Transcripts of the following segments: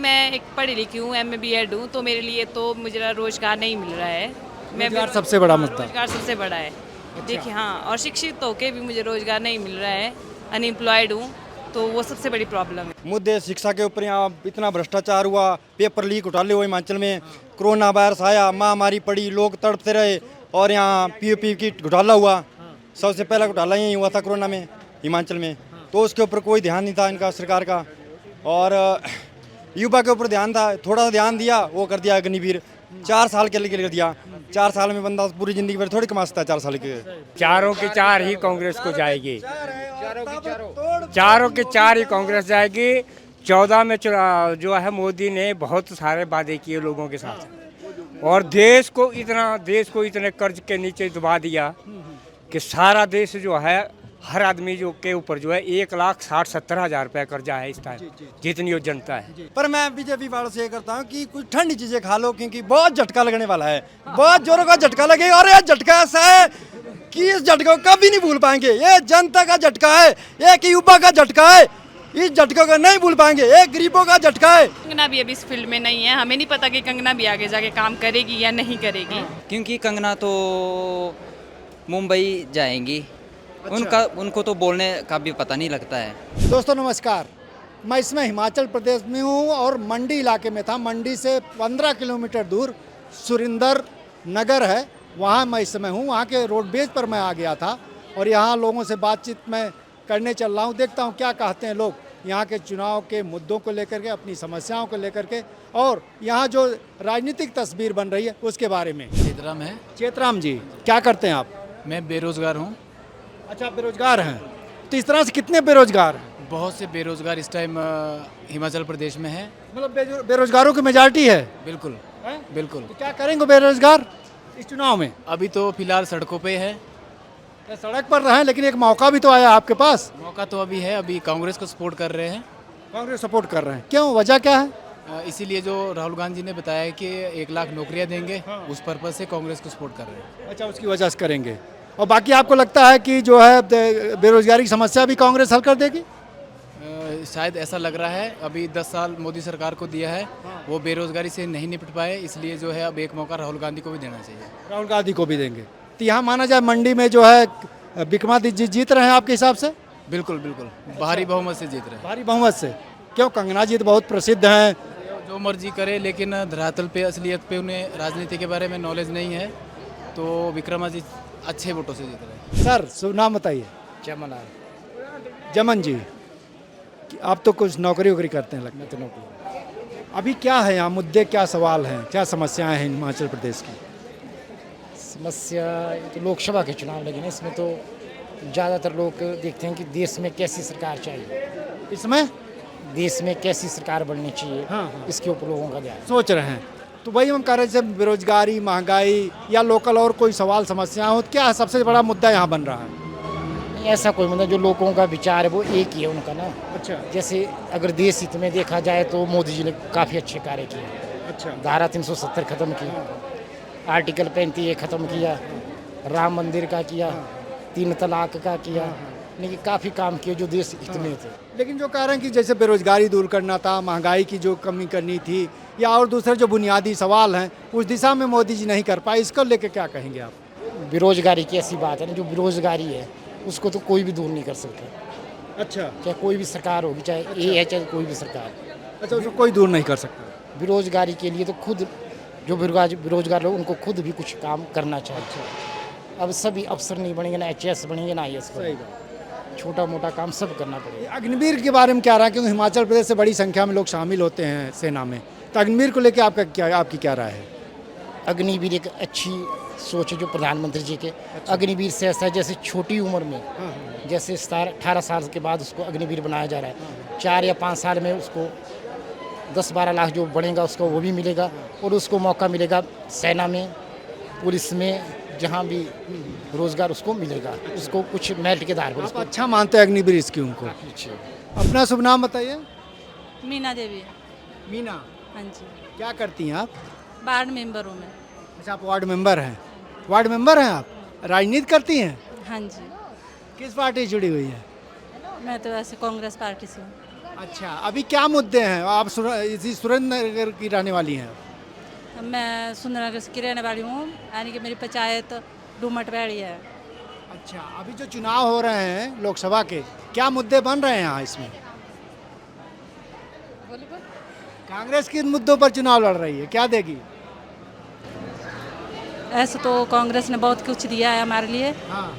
मैं एक पढ़ी लिखी हूँ, एमए बीएड हूँ, तो मेरे लिए तो मुझे रोजगार नहीं मिल रहा है। रोजगार सबसे बड़ा मुद्दा। रोजगार सबसे बड़ा है। देखिए हाँ, और शिक्षित होके भी मुझे रोजगार नहीं मिल रहा है, अनएम्प्लॉयड हूँ, तो वो सबसे बड़ी प्रॉब्लम है। मुद्दे शिक्षा के ऊपर यहाँ इतना भ्रष्टाचार हुआ, पेपर लीक घोटाले हुए हिमाचल में, कोरोना वायरस आया, महामारी पड़ी, लोग तड़पते रहे और यहाँ पीओपी की घोटाला हुआ। सबसे पहला घोटाला यही हुआ था कोरोना में हिमाचल में, तो उसके ऊपर कोई ध्यान नहीं था इनका सरकार का। और युवा के ऊपर ध्यान था, थोड़ा सा ध्यान दिया, वो कर दिया अग्निवीर, 4 साल के लिए कर दिया। 4 साल में बंदा पूरी जिंदगी भर थोड़ी कमा सकता है 4 साल के। चारों के चार ही कांग्रेस को जाएगी, चारों के चार ही कांग्रेस जाएगी। 14 में जो है मोदी ने बहुत सारे वादे किए लोगों के साथ, और देश को इतने कर्ज के नीचे दबा दिया कि सारा देश जो है, हर आदमी जो के ऊपर जो है 1,60,70,000 रुपया कर्जा है इस टाइम, जितनी वो जनता है। पर मैं बीजेपी वालों से ये करता हूँ कि कुछ ठंडी चीजें खा लो, क्योंकि बहुत झटका लगने वाला है, बहुत जोरों का झटका लगेगा। और ये झटका ऐसा है कि इस झटके को कभी नहीं भूल पाएंगे। ये जनता का झटका है, एक युवा का झटका है, इस झटके को नहीं भूल पाएंगे। एक गरीबों का झटका है। कंगना भी अभी इस फील्ड में नहीं है, हमें नहीं पता कि कंगना भी आगे जाके काम करेगी या नहीं करेगी। क्योंकि कंगना तो मुंबई जाएंगी। उनको तो बोलने का भी पता नहीं लगता है। दोस्तों नमस्कार, मैं इसमें हिमाचल प्रदेश में हूँ और मंडी इलाके में था। मंडी से 15 किलोमीटर दूर सुरिंदर नगर है, वहाँ मैं इस समय हूँ। वहाँ के रोडवेज पर मैं आ गया था और यहाँ लोगों से बातचीत मैं करने चल रहा हूँ। देखता हूँ क्या कहते हैं लोग यहाँ के चुनाव के मुद्दों को लेकर के, अपनी समस्याओं को लेकर के, और यहाँ जो राजनीतिक तस्वीर बन रही है उसके बारे में। चेतराम है। चेतराम जी, क्या करते हैं आप? मैं बेरोज़गार हूँ। अच्छा, बेरोजगार हैं। तो इस तरह से कितने बेरोजगार हैं? बहुत से बेरोज़गार इस टाइम हिमाचल प्रदेश में है। मतलब बेरोजगारों की मेजॉरिटी है। बिल्कुल हैं? बिल्कुल। तो क्या करेंगे बेरोजगार इस चुनाव में? अभी तो फिलहाल सड़कों पे है। या सड़क पर रहे, लेकिन एक मौका भी तो आया आपके पास। मौका तो अभी है, अभी कांग्रेस को सपोर्ट कर रहे हैं। कांग्रेस सपोर्ट कर रहे हैं, क्यों, वजह क्या है? इसीलिए जो राहुल गांधी ने बताया है कि 1 लाख नौकरियां देंगे, उस पर्पज़ से कांग्रेस को सपोर्ट कर रहे हैं। अच्छा, उसकी वजह से करेंगे। और बाकी आपको लगता है कि जो है बेरोजगारी की समस्या भी कांग्रेस हल कर देगी? शायद ऐसा लग रहा है। अभी 10 साल मोदी सरकार को दिया है, वो बेरोजगारी से नहीं निपट पाए, इसलिए जो है अब एक मौका राहुल गांधी को भी देना चाहिए। राहुल गांधी को भी देंगे। तो यहाँ माना जाए मंडी में जो है विक्रमादित्य जीत रहे हैं आपके हिसाब से? बिल्कुल बिल्कुल, भारी बहुमत से जीत रहे हैं। भारी बहुमत से। क्यों, कंगना जी तो बहुत प्रसिद्ध हैं। जो मर्जी करे, लेकिन धरातल पे, असलियत पे उन्हें राजनीति के बारे में नॉलेज नहीं है, तो विक्रमादित्य अच्छे वोटों से जीत रहे हैं। सर शुभ नाम बताइए। जमन जी, आप तो कुछ नौकरी वोकरी करते हैं लगता है। तो नौकरी अभी क्या है यहाँ, मुद्दे क्या, सवाल हैं, क्या समस्याएं हैं हिमाचल प्रदेश की? समस्या तो लोकसभा के चुनाव लगे ना, इसमें तो ज़्यादातर लोग देखते हैं कि देश में कैसी सरकार चाहिए, इसमें देश में कैसी सरकार बननी चाहिए। हाँ। इसके ऊपर लोगों का ध्यान सोच रहे हैं। तो वही हम कह रहे थे, बेरोजगारी, महंगाई या लोकल और कोई सवाल समस्या हो, क्या सबसे बड़ा मुद्दा यहाँ बन रहा है? नहीं, ऐसा कोई मतलब जो लोगों का विचार है वो एक ही है उनका ना। अच्छा। जैसे अगर देश हित में देखा जाए तो मोदी जी ने काफ़ी अच्छे कार्य किए। अच्छा। धारा 370 खत्म की, आर्टिकल 35 खत्म किया, राम मंदिर का किया, 3 तलाक का किया, लेकिन काफ़ी काम किए जो देश हित में थे। लेकिन जो कह रहे हैं कि जैसे बेरोजगारी दूर करना था, महंगाई की जो कमी करनी थी, या और दूसरे जो बुनियादी सवाल हैं, उस दिशा में मोदी जी नहीं कर पाए, इसको लेकर क्या कहेंगे आप? बेरोजगारी की ऐसी बात है ना, जो बेरोजगारी है उसको तो कोई भी दूर नहीं कर सकता। अच्छा। चाहे कोई भी सरकार होगी, चाहे ये है चाहे कोई भी सरकार। अच्छा, उसको कोई दूर नहीं कर सकता। बेरोजगारी के लिए तो खुद जो बेरोजगार लोग, उनको खुद भी कुछ काम करना चाहिए। अब सभी अफसर नहीं बनेंगे, ना एचएएस बनेंगे, ना आईएएस बनेंगे, छोटा मोटा काम सब करना पड़ेगा। अग्निवीर के बारे में क्या रहा है, क्योंकि हिमाचल प्रदेश से बड़ी संख्या में लोग शामिल होते हैं सेना में, तो अग्निवीर को लेकर आपकी क्या राय है? अग्निवीर एक अच्छी सोच है जो प्रधानमंत्री जी के। अग्निवीर से ऐसा है जैसे छोटी उम्र में, जैसे 18 साल के बाद उसको अग्निवीर बनाया जा रहा है, 4 या 5 साल में उसको 10-12 लाख जो बढ़ेगा उसको वो भी मिलेगा, और उसको मौका मिलेगा सेना में, पुलिस में, जहाँ भी रोजगार उसको मिलेगा, उसको कुछ मेरिट के आधार पर। आप अच्छा मानते हैं अग्निवीर स्कीम को? अपना शुभ नाम बताइए। मीना देवी। मीना, हाँ जी, क्या करती हैं आप? वार्ड मेंबर हूँ मैं। अच्छा, आप वार्ड मेंबर हैं। वार्ड मेंबर हैं आप, राजनीति करती हैं? हाँ जी, किस पार्टी से जुड़ी हुई है? मैं तो वैसे कांग्रेस पार्टी से हूँ। अच्छा, अभी क्या मुद्दे हैं? आप इसी सुरेंद्र नगर की रहने वाली हैं। मैं सुंदरनगर की रहने वाली हूँ, यानी कि मेरी पंचायत डूमट वैली है। अच्छा, अभी जो चुनाव हो रहे हैं लोकसभा के, क्या मुद्दे बन रहे हैं यहाँ इसमें? कांग्रेस किन मुद्दों पर चुनाव लड़ रही है, क्या देगी? ऐसे तो कांग्रेस ने बहुत कुछ दिया है हमारे लिए, हाँ,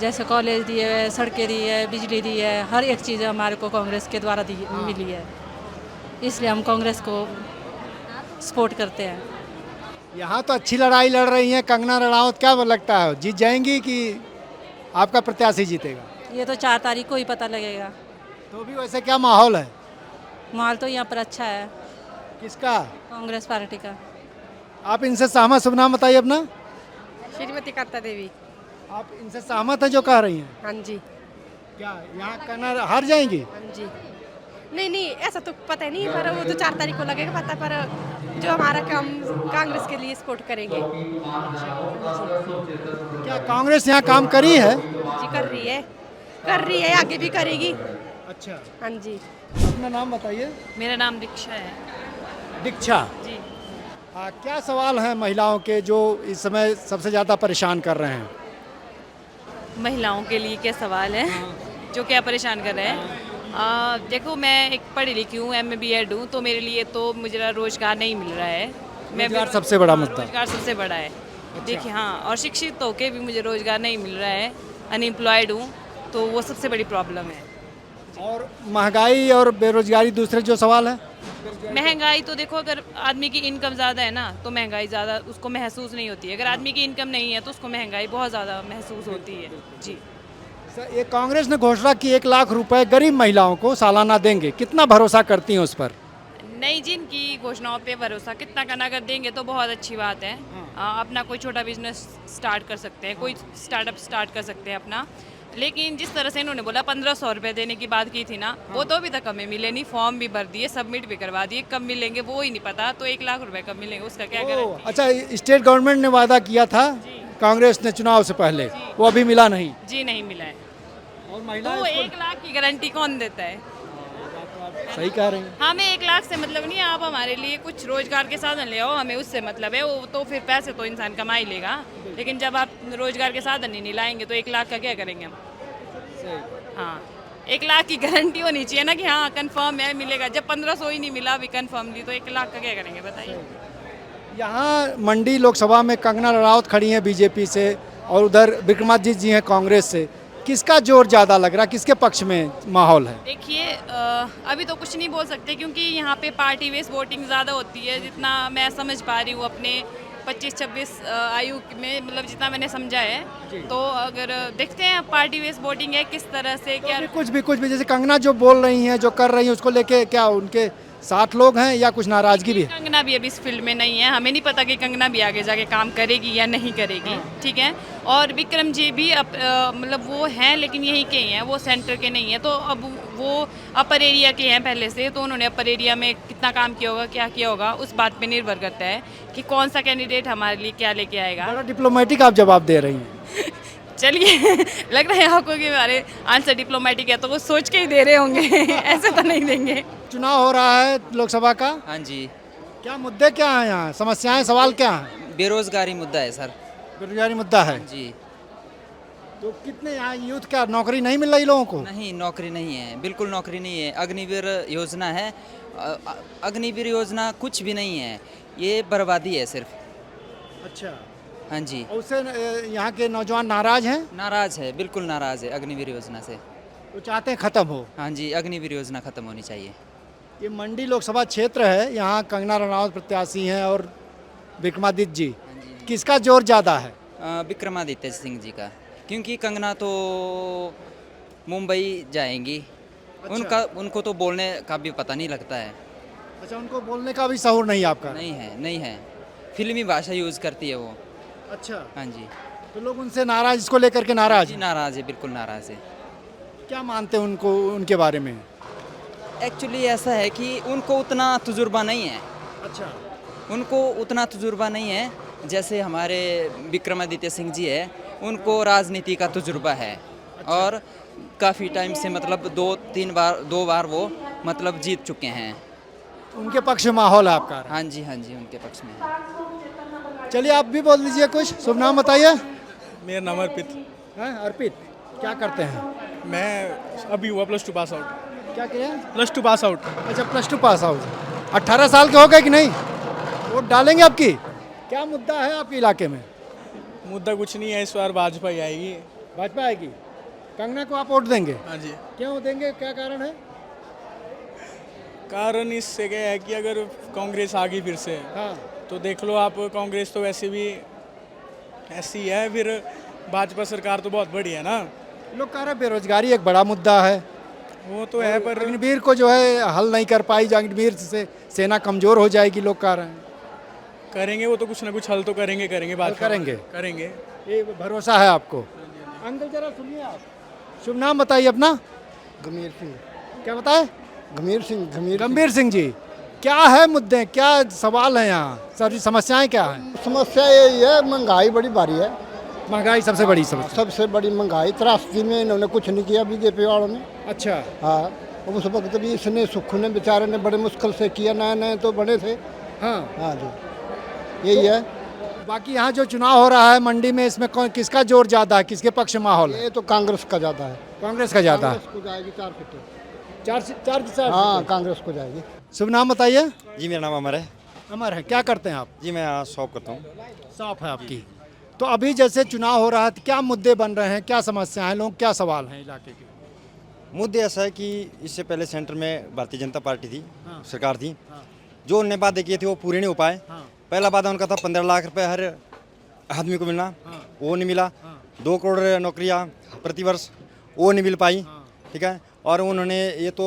जैसे कॉलेज दिए है, सड़कें दी है, बिजली दी है, हर एक चीज़ हमारे को कांग्रेस के द्वारा दी मिली है, इसलिए हम कांग्रेस को सपोर्ट करते हैं। यहाँ तो अच्छी लड़ाई लड़ रही हैं कंगना रणावत, क्या लगता है जीत जाएंगी कि आपका प्रत्याशी जीतेगा? ये तो 4 तारीख को ही पता लगेगा। तो भी वैसे क्या माहौल है? माहौल तो यहाँ पर अच्छा है, किसका? कांग्रेस पार्टी का। आप इनसे सहमत? शुभ नाम बताइए अपना। श्रीमती कांता देवी। आप इनसे सहमत हैं जो कह रही हैं? हाँ जी। क्या यहाँ कंगना हार जाएंगी? हाँ जी। नहीं ऐसा तो पता नहीं, पर वो तो 4 तारीख को लगेगा पता, पर जो हमारा काम कांग्रेस के लिए सपोर्ट करेंगे। क्या कांग्रेस यहाँ काम करी है? जी कर रही है, आगे भी करेगी। अच्छा, हाँ जी। अपना नाम बताइए। मेरा नाम दीक्षा है। दीक्षा जी। क्या सवाल हैं महिलाओं के जो इस समय सबसे ज़्यादा परेशान कर रहे हैं? महिलाओं के लिए क्या सवाल है जो क्या परेशान कर रहे हैं? देखो, मैं एक पढ़ी लिखी हूँ, MA BEd हूँ, तो मेरे लिए तो मुझे रोज़गार नहीं मिल रहा है। रोजगार सबसे बड़ा मुद्दा। रोज़गार सबसे बड़ा है। देखिए, हाँ, और शिक्षित होके भी मुझे रोज़गार नहीं मिल रहा है, अनएम्प्लॉयड हूँ, तो वो सबसे बड़ी प्रॉब्लम है। और महंगाई और बेरोजगारी दूसरे जो सवाल है? महंगाई तो देखो, अगर आदमी की इनकम ज़्यादा है ना तो महंगाई ज़्यादा उसको महसूस नहीं होती है, अगर आदमी की इनकम नहीं है तो उसको महंगाई बहुत ज़्यादा महसूस होती है। जी। ये कांग्रेस ने घोषणा की 1 लाख रुपए गरीब महिलाओं को सालाना देंगे, कितना भरोसा करती हैं उस पर? नहीं, जिनकी घोषणाओं पे भरोसा कितना करना, अगर देंगे तो बहुत अच्छी बात है। अपना कोई छोटा बिजनेस स्टार्ट कर सकते हैं, कोई स्टार्टअप स्टार्ट कर सकते हैं अपना। लेकिन जिस तरह से इन्होंने बोला 1500 रुपये देने की बात की थी ना, वो तो अभी तक हमें मिले नहीं। फॉर्म भी भर दिए, सबमिट भी करवा दिए, कब मिलेंगे वो ही नहीं पता। तो 1 लाख रुपए कब मिलेंगे उसका क्या गारंटी? अच्छा, स्टेट गवर्नमेंट ने वादा किया था कांग्रेस ने चुनाव से पहले, वो अभी मिला नहीं। जी, नहीं मिला है। और तो महिला 1 लाख की गारंटी कौन देता है? सही कह रहे हैं। हमें 1 लाख से मतलब नहीं है, आप हमारे लिए कुछ रोजगार के साधन ले आओ, हमें उससे मतलब है। वो तो फिर पैसे तो इंसान कमा ही लेगा, लेकिन जब आप रोजगार के साधन ही नहीं लाएंगे तो 1 लाख का क्या करेंगे हम? हाँ, 1 लाख की गारंटी होनी चाहिए ना कि हाँ कंफर्म है मिलेगा। जब 1500 ही नहीं मिला अभी कंफर्मली, तो 1 लाख का क्या करेंगे बताइए? यहाँ मंडी लोकसभा में कंगना रणावत खड़ी हैं बीजेपी से, और उधर विक्रमादित्य जी हैं कांग्रेस से। किसका जोर ज़्यादा लग रहा है, किसके पक्ष में माहौल है? देखिए, अभी तो कुछ नहीं बोल सकते क्योंकि यहाँ पे पार्टी बेस्ड वोटिंग ज़्यादा होती है। जितना मैं समझ पा रही हूँ अपने 25-26 आयु में, मतलब जितना मैंने समझा है, तो अगर देखते हैं पार्टी बेस्ड वोटिंग है किस तरह से क्या। कुछ भी जैसे कंगना जो बोल रही हैं, जो कर रही हैं, उसको लेके क्या उनके साथ लोग हैं या कुछ नाराजगी भी है? कंगना भी अभी इस फील्ड में नहीं है, हमें नहीं पता कि कंगना भी आगे जाके काम करेगी या नहीं करेगी। ठीक है, और विक्रम जी भी मतलब वो हैं लेकिन यहीं के ही हैं, वो सेंटर के नहीं है। तो अब वो अपर एरिया के हैं पहले से, तो उन्होंने अपर एरिया में कितना काम किया होगा, क्या किया होगा, उस बात पे निर्भर करता है कि कौन सा कैंडिडेट हमारे लिए क्या लेके आएगा। बड़ा डिप्लोमेटिक आप जवाब दे रही हैं। चलिए, लग रहा है आपको कि हमारे आंसर डिप्लोमेटिक है, तो वो सोच के ही दे रहे होंगे ऐसे तो नहीं देंगे। चुनाव हो रहा है लोकसभा का, हाँ जी। क्या मुद्दे क्या हैं यहाँ, समस्याएं, सवाल क्या हैं? बेरोजगारी मुद्दा है सर। बेरोजगारी मुद्दा है जी। तो कितने यहाँ यूथ क्या नौकरी नहीं मिल रही लोगों को? नहीं, नौकरी नहीं है, बिल्कुल नौकरी नहीं है। अग्निवीर योजना है, अग्निवीर योजना कुछ भी नहीं है, ये बर्बादी है सिर्फ। अच्छा, हाँ जी। उससे यहाँ के नौजवान नाराज हैं? नाराज है, बिल्कुल नाराज है अग्निवीर योजना से। वो चाहते हैं खत्म हो। हाँ जी, अग्निवीर योजना खत्म होनी चाहिए। ये मंडी लोकसभा क्षेत्र है, यहाँ कंगना रणावत प्रत्याशी हैं और विक्रमादित्य जी, किसका जोर ज़्यादा है? विक्रमादित्य सिंह जी का, क्योंकि कंगना तो मुंबई जाएंगी। अच्छा। उनको तो बोलने का भी पता नहीं लगता है। अच्छा, उनको बोलने का भी शऊर नहीं आपका? नहीं है, फिल्मी भाषा यूज़ करती है वो। अच्छा, हाँ जी। तो लोग उनसे नाराज, इसको लेकर के नाराज? जी नाराज़ है, बिल्कुल नाराज़ है। क्या मानते हैं उनको, उनके बारे में? एक्चुअली ऐसा है कि उनको उतना तजुर्बा नहीं है। अच्छा, उनको उतना तजुर्बा नहीं है जैसे हमारे विक्रमादित्य सिंह जी है, उनको राजनीति का तजुर्बा है। और काफ़ी टाइम से, मतलब 2 बार वो मतलब जीत चुके हैं। उनके पक्ष में माहौल है आपका? हाँ जी, हाँ जी, उनके पक्ष में है। चलिए आप भी बोल दीजिए कुछ, शुभ नाम बताइए। मेरा नाम अर्पित। हैं अर्पित, क्या करते हैं? मैं अभी हुआ +2 पास आउट। क्या किया? +2 पास आउट। अच्छा +2 पास आउट। 18 साल के हो गए कि नहीं? वोट डालेंगे आपकी? क्या मुद्दा है आपके इलाके में? मुद्दा कुछ नहीं है, इस बार भाजपा ही आएगी। भाजपा आएगी? कंगना को आप वोट देंगे? हाँ जी। क्यों देंगे, क्या कारण है? कारण इससे क्या है कि अगर कांग्रेस आ गई फिर से, हाँ, तो देख लो आप, कांग्रेस तो वैसे भी ऐसी है, फिर भाजपा सरकार तो बहुत बड़ी है ना। लोग कह रहे हैं बेरोजगारी एक बड़ा मुद्दा है। वो तो है, पर अग्निवीर को जो है हल नहीं कर पाई, अग्निवीर से सेना कमजोर हो जाएगी, लोग कह रहे हैं। करेंगे वो तो, कुछ ना कुछ हल तो करेंगे भाजपा। करेंगे। ये भरोसा है आपको? अंकल जरा सुनिए आप, शुभ नाम बताइए अपना। गंभीर सिंह। क्या बताए? गंभीर सिंह जी, क्या है मुद्दे, क्या सवाल है यहाँ, सारी समस्याएं क्या है? समस्या यही है, महंगाई बड़ी भारी है। महंगाई सबसे बड़ी समस्या? सबसे बड़ी महंगाई। 83 में इन्होंने कुछ नहीं किया बीजेपी वालों ने। अच्छा। हाँ, उस वक्त भी इसने सुख ने बेचारे ने बड़े मुश्किल से किया, नए नए तो बने थे। हाँ हाँ जी, यही है। बाकी यहाँ जो चुनाव हो रहा है मंडी में, इसमें कौन, किसका जोर ज्यादा है, किसके पक्ष में माहौल है? ये तो कांग्रेस का ज़्यादा है। कांग्रेस का ज्यादा है? कांग्रेस को जाएगी 4 सीटें। 4 हाँ, कांग्रेस को जाएगी। शुभ नाम बताइए। जी मेरा नाम अमर है। अमर है, क्या करते हैं आप? जी मैं यहाँ शॉप करता हूँ। शॉप है आपकी। तो अभी जैसे चुनाव हो रहा है, तो क्या मुद्दे बन रहे हैं, क्या समस्या है, लोग क्या सवाल हैं इलाके के? मुद्दे ऐसा है कि इससे पहले सेंटर में भारतीय जनता पार्टी थी, हाँ। सरकार थी। हाँ। जो उनने वादे किए थे वो पूरे नहीं हो पाए। हाँ। पहला वादा उनका था 15 लाख रुपए हर आदमी को मिलना, हाँ। वो नहीं मिला। हाँ। 2 करोड़ नौकरियां प्रतिवर्ष, वो नहीं मिल पाई। हाँ। ठीक है। और उन्होंने ये तो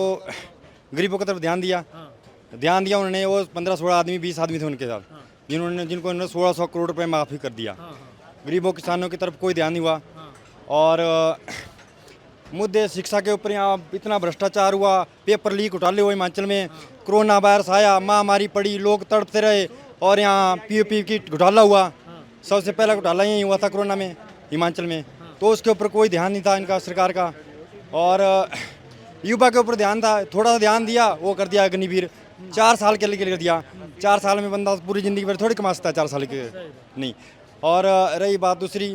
गरीबों की तरफ ध्यान दिया। हाँ। उन्होंने, वो 15-16 आदमी 20 आदमी थे उनके साथ, हाँ। जिनको उन्होंने 1600 करोड़ रुपए माफ़ी कर दिया। हाँ। गरीबों किसानों की तरफ कोई ध्यान नहीं हुआ। हाँ। और मुद्दे शिक्षा के ऊपर यहाँ इतना भ्रष्टाचार हुआ, पेपर लीक घोटाले हुए हिमाचल में। कोरोना वायरस आया, महामारी पड़ी, लोग तड़पते रहे, और यहाँ पीओपी की घोटाला हुआ। सबसे पहला घोटाला यही हुआ था कोरोना में हिमाचल में, तो उसके ऊपर कोई ध्यान नहीं था इनका सरकार का। और युवा के ऊपर ध्यान था, थोड़ा सा ध्यान दिया, वो कर दिया अग्निवीर। 4 साल के लिए कर दिया। 4 साल में बंदा पूरी ज़िंदगी भर थोड़ी कमा सकता है, 4 साल के नहीं। और रही बात दूसरी,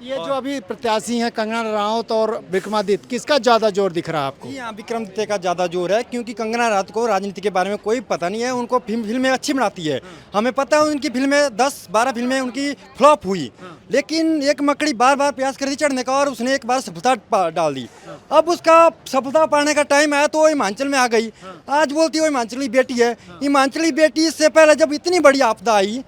ये जो अभी प्रत्याशी हैं कंगना रनावत और विक्रमादित्य, किसका ज़्यादा जोर दिख रहा है आपको? यहाँ विक्रमादित्य का ज़्यादा जोर है, क्योंकि कंगना रनावत को राजनीति के बारे में कोई पता नहीं है। उनको फिल्में अच्छी बनाती है, हमें पता है। उनकी फिल्में 10-12 फिल्में उनकी फ्लॉप हुई, लेकिन एक मकड़ी बार बार प्रयास कर दी चढ़ने का, और उसने एक बार सफलता डाल दी। अब उसका सफलता पाने का टाइम आया तो वो हिमाचल में आ गई। आज बोलती है वो हिमाचली बेटी है। हिमाचली बेटी इससे पहले जब इतनी बड़ी आपदा आई,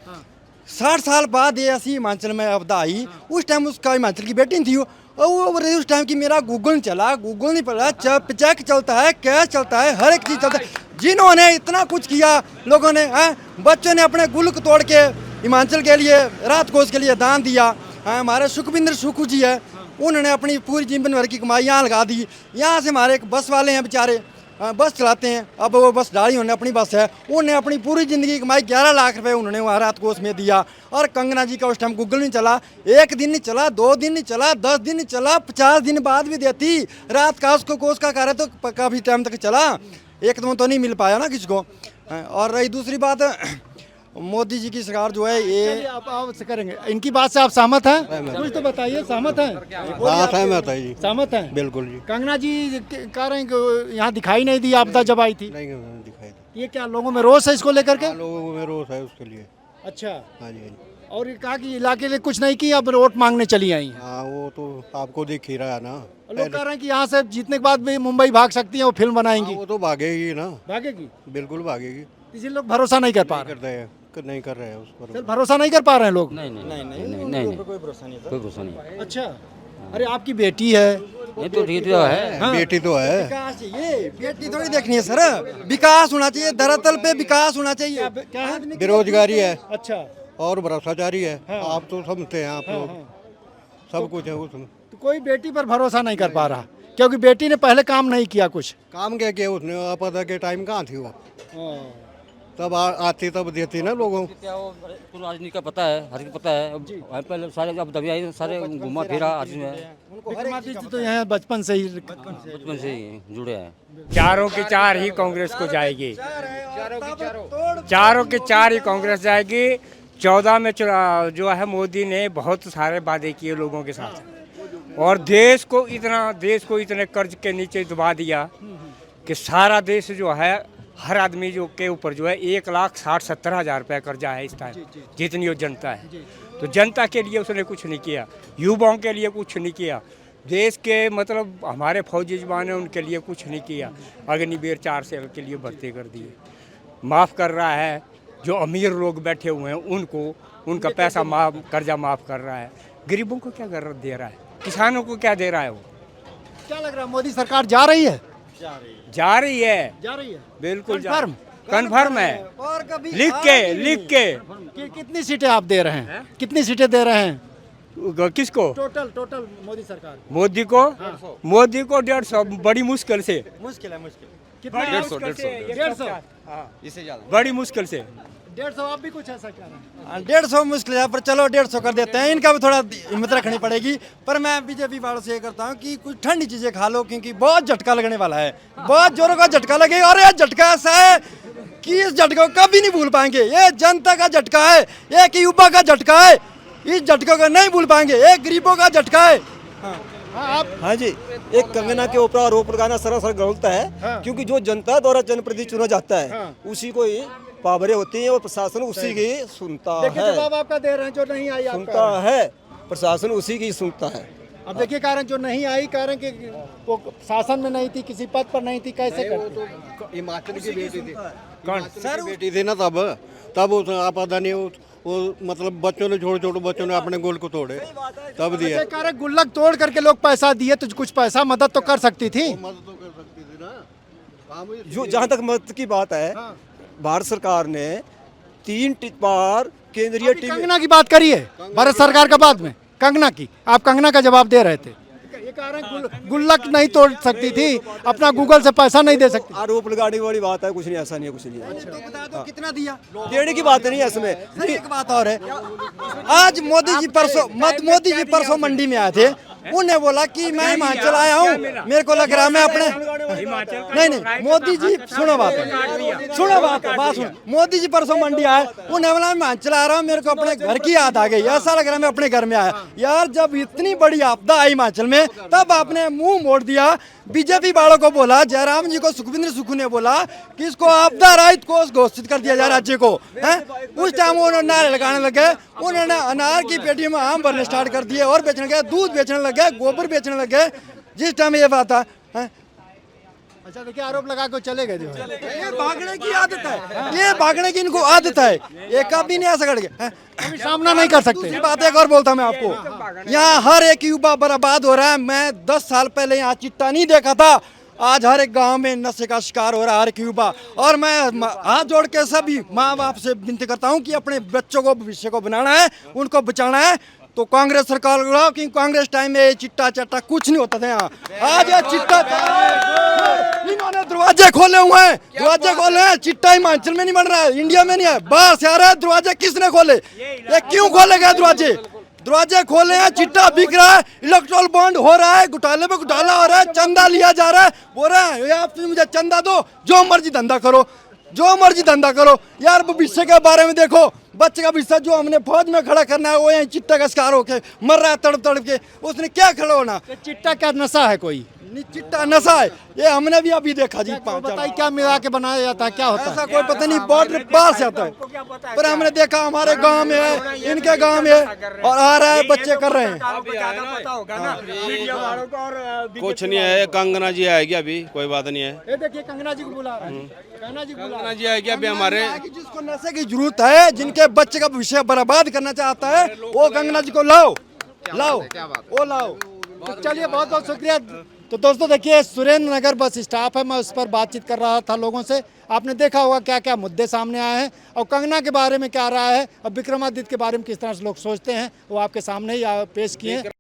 60 साल बाद ये ऐसी हिमाचल में आपदा आई, उस टाइम उसका हिमाचल की बेटी थी। और वो उस टाइम की मेरा गूगल नहीं चला, गूगल नहीं पड़ा, चेक चलता है, कैश चलता है, हर एक चीज़ चलता है। जिन्होंने इतना कुछ किया लोगों ने, बच्चों ने अपने गुल्क तोड़ के हिमाचल के लिए, रात कोष के लिए दान दिया। हमारे सुखविंदर सुखू जी है, उन्होंने अपनी पूरी जीवन भर की कमाई यहाँ लगा दी। यहाँ से हमारे एक बस वाले हैं बेचारे, बस चलाते हैं। अब वो बस डाली, उन्होंने अपनी बस है, उन्होंने अपनी पूरी ज़िंदगी कमाई 11 लाख रुपए उन्होंने वहाँ रात कोष में दिया। और कंगना जी का उस टाइम गूगल नहीं चला, 1 दिन नहीं चला, 2 दिन नहीं चला, 10 दिन नहीं चला, 50 दिन बाद भी देती। रात का उसको कोष का कार्य तो काफ़ी टाइम तक चला, एकदम तो नहीं मिल पाया ना किसी को। और रही दूसरी बात, मोदी जी की सरकार जो है ये, आप से करेंगे, इनकी बात से आप सहमत हैं? कुछ तो बताइए, सहमत हैं? सहमत है जी। सहमत हैं? बिल्कुल जी। कंगना जी कह रहे हैं कि यहाँ दिखाई नहीं दी आपदा जब आई थी। नहीं दिखाई दे। ये क्या लोगों में रोष है इसको लेकर के? लोगों में रोष है उसके लिए। अच्छा। हाँ जी। और ये कहा कि इलाके लिए कुछ नहीं किया, अब वोट मांगने चली आई हैं। हाँ, वो तो आपको दिख ही रहा है ना। लोग कह रहे हैं कि यहाँ से जीतने के बाद भी मुंबई भाग सकती है, वो फिल्म बनाएंगी। वो तो भागेगी ना। भागेगी? बिल्कुल भागेगी। इसी लोग भरोसा नहीं कर पा रहे, नहीं कर रहे हैं उस पर। सिर्फ भरोसा नहीं कर पा रहे हैं लोग। नहीं कोई भरोसा नहीं था। कोई भरोसा नहीं। अच्छा। अरे आपकी बेटी है। नहीं तो ठीक तो है। हाँ। बेटी तो है। विकास चाहिए, बेटी थोड़ी देखनी है सर, विकास होना चाहिए, धरातल पे विकास होना चाहिए। क्या है? बेरोजगारी है अच्छा। और भ्रष्टाचारी है। हाँ। आप तो समझते हैं, आप लोग सब कुछ है उसमें। तो कोई बेटी पर भरोसा नहीं कर पा रहा, क्योंकि बेटी ने पहले काम नहीं किया कुछ। काम क्या किया उसने, आपदा के टाइम कहाँ थी वो? तब आती तब देती ना लोगों को। क्या वो तो राजनीति का पता है, हर की पता है। अब पहले सारे अब दबी आई सारे घुमा फिरा आदमी है, विक्रमादित्य जी तो यहाँ बचपन से ही बचपन से ही जुड़े हैं। चारों की चार ही कांग्रेस को जाएगी, चारों की चार ही कांग्रेस जाएगी। 14 में जो है मोदी ने बहुत सारे वादे किए लोगों के साथ और देश को इतने कर्ज के नीचे दबा दिया कि सारा देश जो है हर आदमी जो के ऊपर जो है 1,60,70,000 रुपये कर्जा है इस टाइम, जितनी वो जनता है। तो जनता के लिए उसने कुछ नहीं किया, युवाओं के लिए कुछ नहीं किया, देश के मतलब हमारे फौजी जवान हैं उनके लिए कुछ नहीं किया। अग्निवीर 4 साल के लिए भर्ती कर दिए, माफ़ कर रहा है। जो अमीर लोग बैठे हुए हैं उनको उनका पैसा कर्जा माफ़ कर रहा है। गरीबों को क्या दे रहा है, किसानों को क्या दे रहा है? वो क्या लग रहा है मोदी सरकार जा रही है? जा रही है बिल्कुल कन्फर्म है। और कभी लिख के कितनी सीटें आप दे रहे हैं? कितनी सीटें दे रहे हैं किसको? टोटल मोदी सरकार मोदी को 150 बड़ी मुश्किल से, कितना? 150 इससे ज्यादा बड़ी मुश्किल से 150। आप भी कुछ ऐसा कह रहे हैं? 150 मुश्किल है, पर चलो 150 कर देते हैं। इनका भी थोड़ा हिम्मत रखनी पड़ेगी। पर मैं बीजेपी वालों से ये करता हूँ कि कुछ ठंडी चीजें खा लो, क्योंकि बहुत झटका लगने वाला है, बहुत जोरों का झटका लगेगा। और ये झटका ऐसा है कि इस झटके को कभी नहीं भूल पाएंगे। ये जनता का झटका है, एक युवा का झटका है, इस झटके को नहीं भूल पाएंगे। एक गरीबों का झटका है। हाँ जी, एक कंगना के ऊपर आरोप लगाना सरासर गलत है, क्योंकि जो जनता द्वारा जनप्रतिनिधि चुना जाता है उसी को ही पावरें होती हैं और प्रशासन उसी की सुनता है। जवाब आपका दे रहे हैं, जो नहीं आई सुनता है, प्रशासन उसी की सुनता है। अब देखिए कारण जो नहीं आई, कारण कि वो शासन में नहीं थी, किसी पद पर नहीं थी, कैसे करते? हिमाचल की बेटी थी, सर बेटी थी ना तब उस आपदा ने वो मतलब बच्चों ने छोटे बच्चों ने अपने गोल को तोड़े, तब दिया। कारण गुल्लक तोड़ करके लोग पैसा दिए तो कुछ पैसा मदद तो कर सकती थी। मदद तो कर सकती थी ना। जो जहाँ तक मदद की बात है, भारत सरकार ने 3 बार केंद्रीय टीम। कंगना की बात करिए, भारत सरकार का बाद में कंगना की, आप कंगना का जवाब दे रहे थे। ये कारण गुल्लक नहीं तोड़ सकती थी, अपना गूगल से पैसा नहीं दे सकती। आरोप लगाने वाली बात है, कुछ नहीं, ऐसा नहीं है, कुछ नहीं है। तो बता दो कितना दिया, देने की बात नहीं है इसमें। एक बात और है, आज मोदी जी परसों मंडी में आए थे, उन्हें बोला कि मैं हिमाचल आया हूँ, मेरे को लग रहा है मैं अपने नहीं मोदी जी सुनो बात सुनो। मोदी जी परसों मंडी आए, उन्हें बोला मैं हिमाचल आ रहा हूँ, मेरे को अपने घर की याद आ गई, ऐसा लग रहा है मैं अपने घर में आया। यार जब इतनी बड़ी आपदा आई हिमाचल में, तब आपने मुंह मोड़ दिया। बीजेपी वालों को बोला, जयराम जी को सुखविंदर सुक्खू ने बोला कि इसको आपदा राहत कोष घोषित कर दिया जाए राज्य को, है? उस टाइम उन्होंने नारे लगाने लगे, उन्होंने अनार की पेटी में आम भरने स्टार्ट कर दिए और बेचने लगे, दूध बेचने लगे, गोबर बेचने लगे, जिस टाइम ये बात था। अच्छा देखिए, आरोप लगा के चले गए। ये भागने की आदत है, ये भागने की इनको आदत है, ये कभी नहीं ऐसा करके सामना नहीं कर सकते। बात एक और बोलता मैं आपको, यहाँ हर एक युवा बर्बाद हो रहा है। मैं 10 साल पहले यहाँ चिट्टा नहीं देखा था, आज हर एक गांव में नशे का शिकार हो रहा है हर एक युवा। और मैं हाथ जोड़ के सभी माँ बाप से विनती करता हूँ कि अपने बच्चों को भविष्य को बनाना है, उनको बचाना है, तो कांग्रेस सरकार को लाओ, क्योंकि कांग्रेस टाइम में चिट्टा चट्टा कुछ नहीं होता था यहाँ। आज ये चिट्टा, इन्होंने दरवाजे खोले हुए हैं, दरवाजे खोले हैं। चिट्टा हिमाचल में नहीं बन रहा है, इंडिया में नहीं है, बाहर से आ रहा है। दरवाजे किसने खोले, ये क्यों खोले गए दरवाजे खोले हैं? चिट्टा बिक रहा है, इलेक्ट्रल बॉन्ड हो रहा है, घोटाले पे घोटाला हो रहा है, चंदा लिया जा रहा है। बोल रहे हैं आप मुझे चंदा दो, जो मर्जी धंधा करो, यार भविष्य के बारे में देखो। बच्चे का भविष्य जो हमने फौज में खड़ा करना है, वो यहाँ चिट्टा का शिकार होके मर रहा है तड़प के। उसने क्या खड़ा होना? चिट्टा क्या नशा है? कोई चिट्टा नशा है, ये हमने भी अभी देखा जी। बताइए क्या मिला के बनाया जाता है, क्या होता है? ऐसा कोई पता नहीं, बॉर्डर पार से आता है, पर हमने देखा हमारे गांव में है, इनके गांव में और आ रहा है, बच्चे कर रहे हैं। कुछ नहीं है, कंगना जी आएगी अभी, कोई बात नहीं है। ये देखिए कंगना जी को बुला रहे हैं, कंगना जी आएगी अभी हमारे। जिसको नशे की जरूरत है, जिनके बच्चे का भविष्य बर्बाद करना चाहता है, वो कंगना जी को लाओ। तो चलिए, बहुत बहुत शुक्रिया। तो दोस्तों देखिए, सुरेंद्र नगर बस स्टॉप है, मैं उस पर बातचीत कर रहा था लोगों से। आपने देखा होगा क्या क्या मुद्दे सामने आए हैं और कंगना के बारे में क्या रहा है और विक्रमादित्य के बारे में किस तरह से लोग सोचते हैं, वो आपके सामने ही पेश किए हैं।